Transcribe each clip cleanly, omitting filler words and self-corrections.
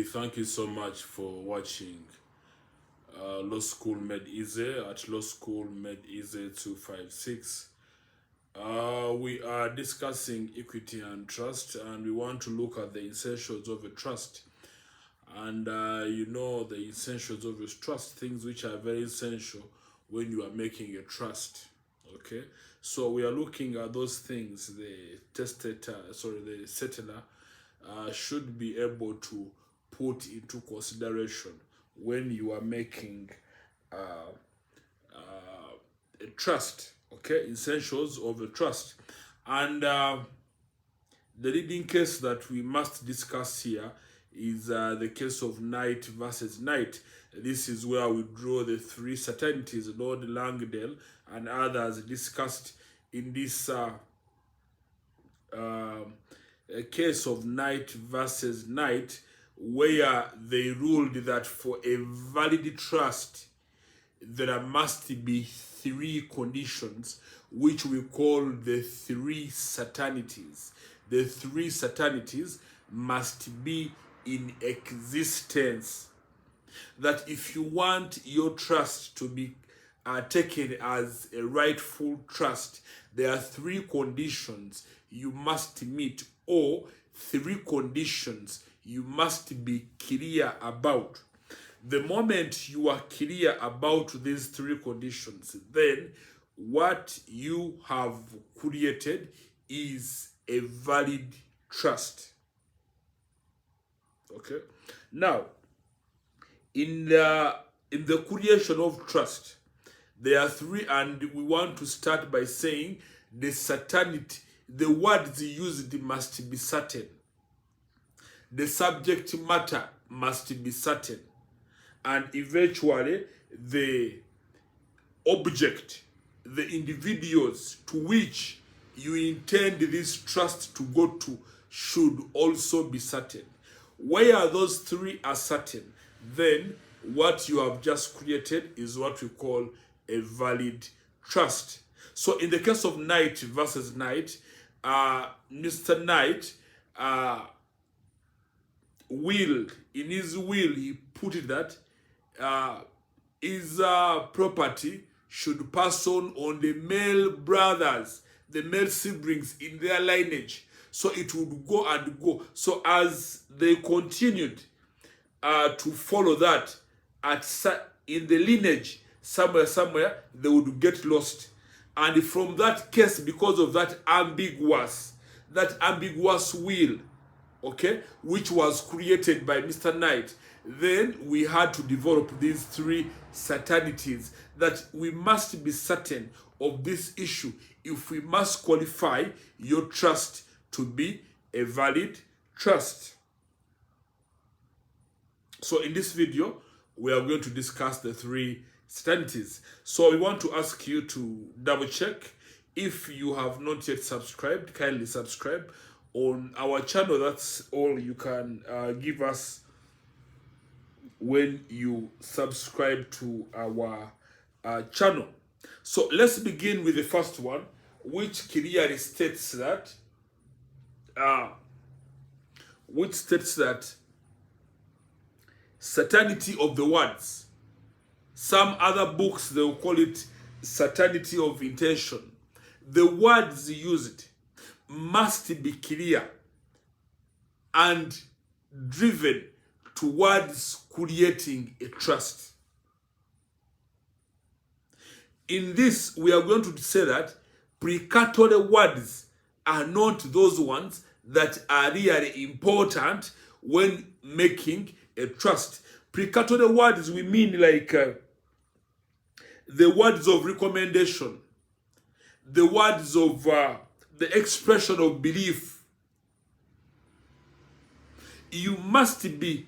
Thank you so much for watching Law School Made Easy at Law School Made Easy 256. We are discussing equity and trust, and we want to look at the essentials of a trust. And the essentials of a trust, things which are very essential when you are making a trust. Okay, so we are looking at those things the the settler should be able to put into consideration when you are making a trust. Okay, essentials of a trust. And the leading case that we must discuss here is the case of Knight versus Knight. This is where we draw the three certainties Lord Langdale and others discussed in this case of Knight versus Knight, where they ruled that for a valid trust, there must be three conditions, which we call the three certainties. The three certainties must be in existence. That if you want your trust to be taken as a rightful trust, there are three conditions you must meet, or three conditions you must be clear about. The moment you are clear about these three conditions, then what you have created is a valid trust. Okay. Now, in the creation of trust, there are three, and we want to start by saying the certainty. The words used must be certain. The subject matter must be certain. And eventually, the object, the individuals to which you intend this trust to go to should also be certain. Where those three are certain, then what you have just created is what we call a valid trust. So in the case of Knight versus Knight, Mr. Knight in his will, he put it that his property should pass on the male brothers, the male siblings in their lineage. So it would go and go. So as they continued to follow that, in the lineage, somewhere, they would get lost. And from that case, because of that ambiguous will, okay, which was created by Mr. Knight, then we had to develop these three certainties, that we must be certain of this issue if we must qualify your trust to be a valid trust. So in this video, we are going to discuss the three certainties. So we want to ask you to double check. If you have not yet subscribed, kindly subscribe on our channel. That's all you can give us when you subscribe to our channel. So let's begin with the first one, which clearly states that certainty of the words. Some other books, they will call it certainty of intention. The words used must be clear and driven towards creating a trust. In this, we are going to say that precatory words are not those ones that are really important when making a trust. Precatory words, we mean like the words of recommendation, the words of the expression of belief. You must be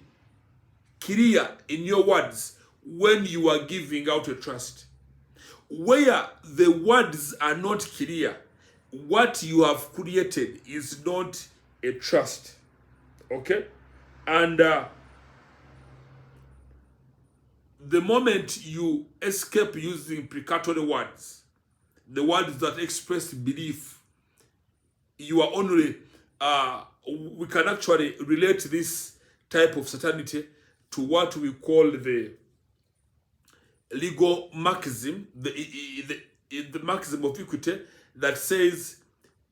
clear in your words when you are giving out a trust. Where the words are not clear, what you have created is not a trust. Okay? And the moment you escape using precatory words, the words that express belief, you are only, we can actually relate this type of certainty to what we call the legal maxim, the maxim of equity that says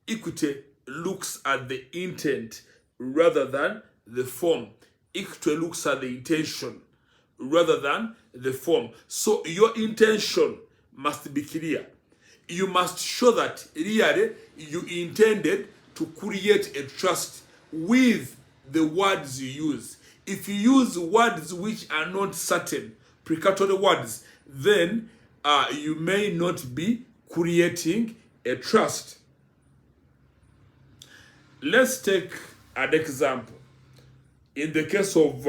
equity looks at the intent rather than the form. Equity looks at the intention rather than the form. So your intention must be clear. You must show that really you intended to create a trust with the words you use. If you use words which are not certain, precatory words, then you may not be creating a trust. Let's take an example. In the case of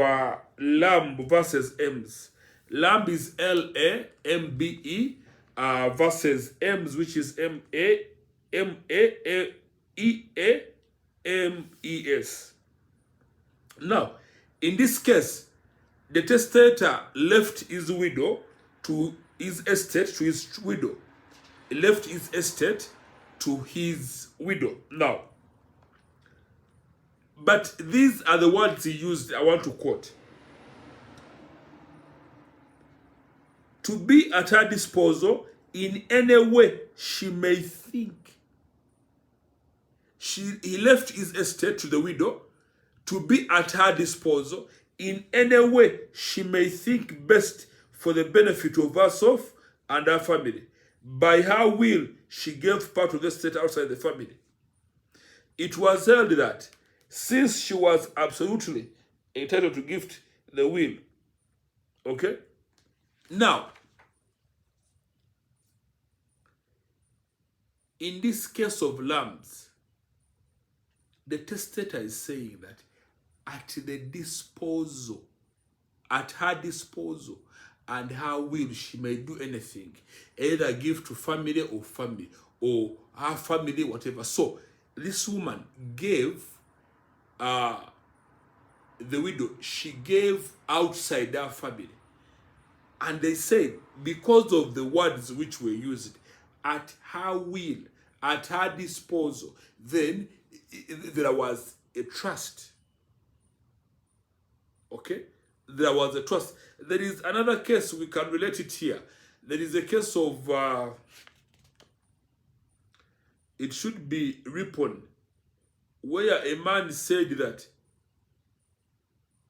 lamb versus M's, lamb is Lambe versus M's, which is Meames. Now, in this case, the testator left his widow to his estate to his widow. He left his estate to his widow. Now, but these are the words he used. I want to quote. To be at her disposal in any way she may think. He left his estate to the widow to be at her disposal in any way she may think best for the benefit of herself and her family. By her will, she gave part of the estate outside the family. It was held that since she was absolutely entitled to gift the will, okay? Now, in this case of lambs, the testator is saying that at her disposal and her will, she may do anything, either give to family or her family, whatever. So this woman gave the widow, she gave outside her family. And they said, because of the words which were used, at her will, at her disposal, then there was a trust. Okay? There was a trust. There is another case, we can relate it here. There is a case of, it should be Ripon, where a man said that,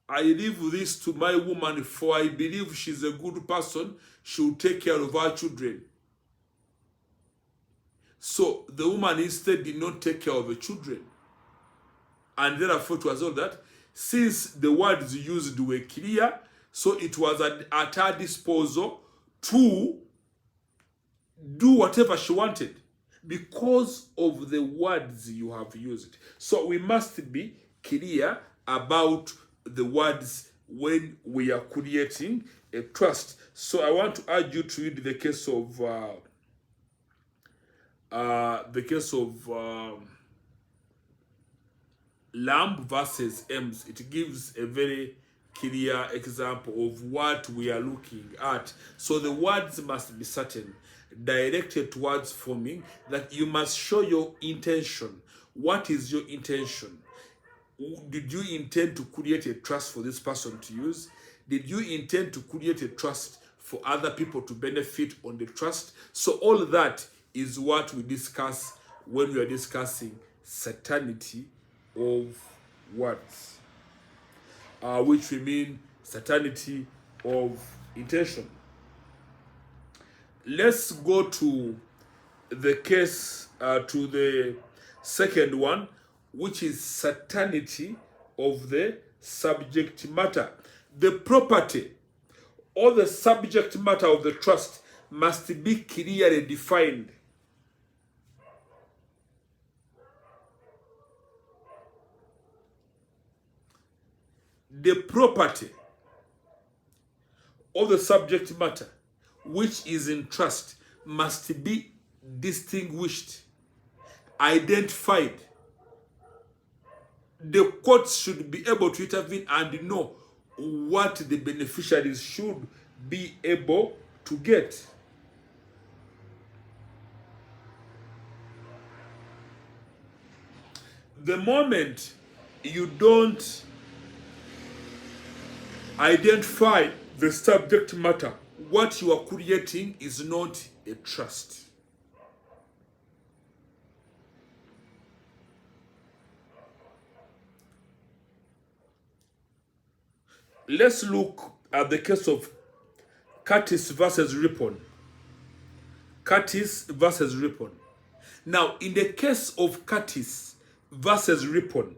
I leave this to my woman, for I believe she's a good person. She will take care of her children. So the woman instead did not take care of the children. And therefore it was all that, since the words used were clear, so it was at her disposal to do whatever she wanted because of the words you have used. So we must be clear about the words when we are creating a trust. So I want to urge you to read the case of lamb versus M's. It gives a very clear example of what we are looking at. So the words must be certain, directed towards forming, that you must show your intention. What is your intention? Did you intend to create a trust for this person to use? Did you intend to create a trust for other people to benefit on the trust? So all that is what we discuss when we are discussing certainty of words, which we mean certainty of intention. Let's go to the case, to the second one, which is certainty of the subject matter. The property or the subject matter of the trust must be clearly defined. The property of the subject matter which is in trust must be distinguished, identified. The courts should be able to intervene and know what the beneficiaries should be able to get. The moment you don't Identify the subject matter. What you are creating is not a trust. Let's look at the case of Curtis versus Ripon. Curtis versus Ripon. Now, in the case of Curtis versus Ripon,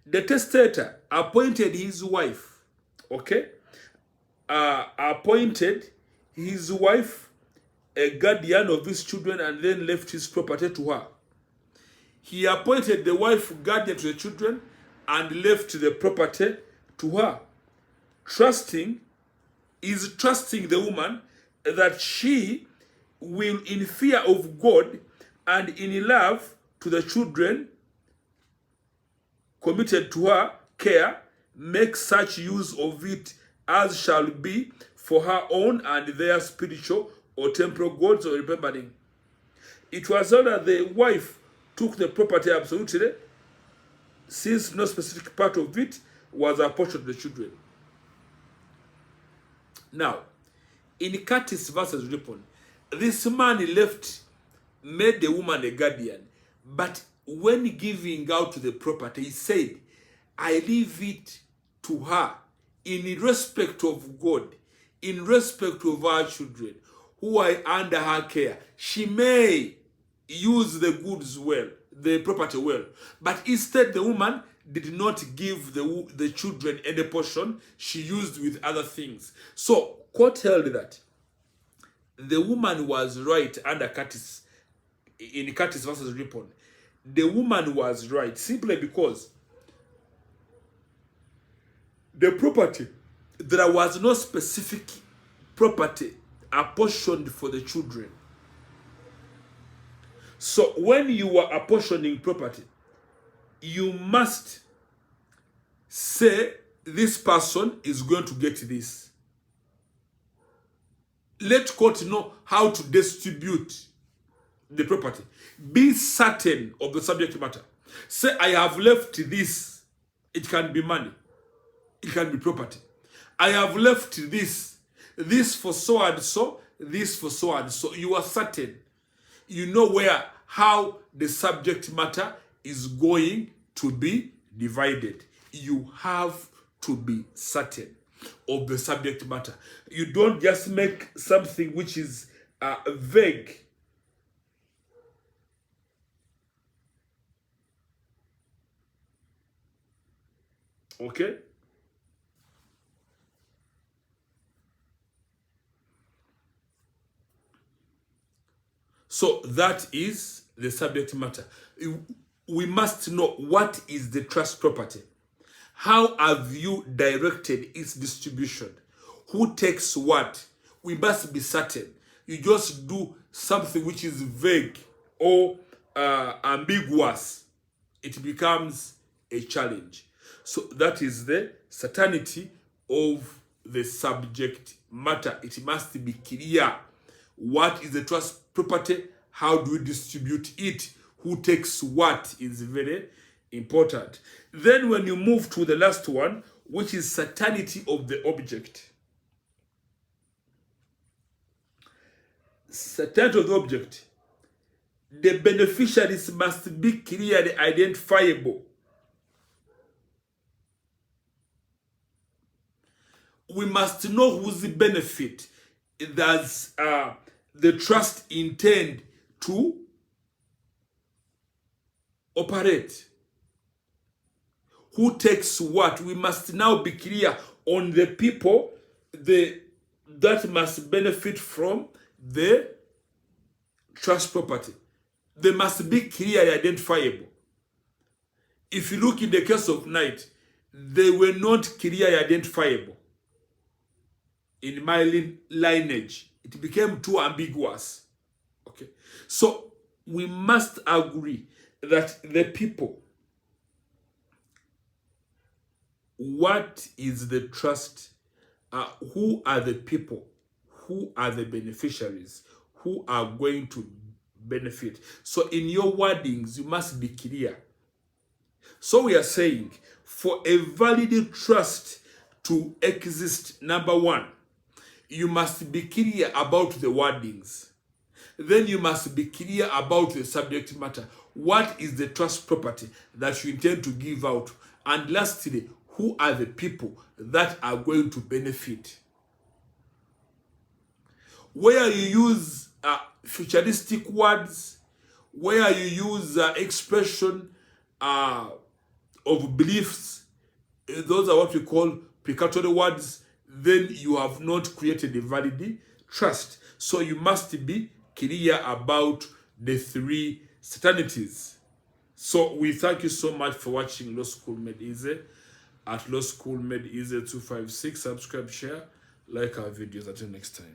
the testator appointed his wife, okay? Appointed his wife a guardian of his children and then left his property to her. He appointed the wife guardian to the children and left the property to her. Trusting the woman that she will, in fear of God and in love to the children committed to her care, make such use of it as shall be for her own and their spiritual or temporal goods or remembering. It was not that the wife took the property absolutely, since no specific part of it was apportioned to the children. Now, in Curtis versus Ripon, this man made the woman a guardian, but when giving out the property, he said, I leave it to her in respect of God, in respect of our children, who are under her care. She may use the goods well, the property well, but instead the woman did not give the children any portion. She used with other things. So court held that the woman was right under Curtis, in Curtis versus Ripon. The woman was right simply because the property, there was no specific property apportioned for the children. So when you are apportioning property, you must say this person is going to get this. Let court know how to distribute the property. Be certain of the subject matter. Say, I have left this. It can be money. It can be property. I have left this for so and so, this for so and so. You are certain. You know how the subject matter is going to be divided. You have to be certain of the subject matter. You don't just make something which is vague. Okay? So that is the subject matter. We must know what is the trust property. How have you directed its distribution? Who takes what? We must be certain. You just do something which is vague or ambiguous, it becomes a challenge. So that is the certainty of the subject matter. It must be clear. What is the trust property? How do we distribute it? Who takes what is very important. Then when you move to the last one, which is certainty of the object. Certainty of the object. The beneficiaries must be clearly identifiable. We must know whose benefit does the trust intend to operate. Who takes what? We must now be clear on the people that must benefit from the trust property. They must be clearly identifiable. If you look in the case of Knight, they were not clearly identifiable. In my lineage, it became too ambiguous. Okay, so we must agree that the people, what is the trust? Who are the people? Who are the beneficiaries? Who are going to benefit? So in your wordings, you must be clear. So we are saying, for a valid trust to exist, number one, you must be clear about the wordings. Then you must be clear about the subject matter. What is the trust property that you intend to give out? And lastly, who are the people that are going to benefit? Where you use futuristic words, where you use expression of beliefs, those are what we call precatory words, then you have not created a valid trust. So you must be clear about the three certainties. So we thank you so much for watching Law School Made Easy at Law School Made Easy 256. Subscribe, share, like our videos. Until next time.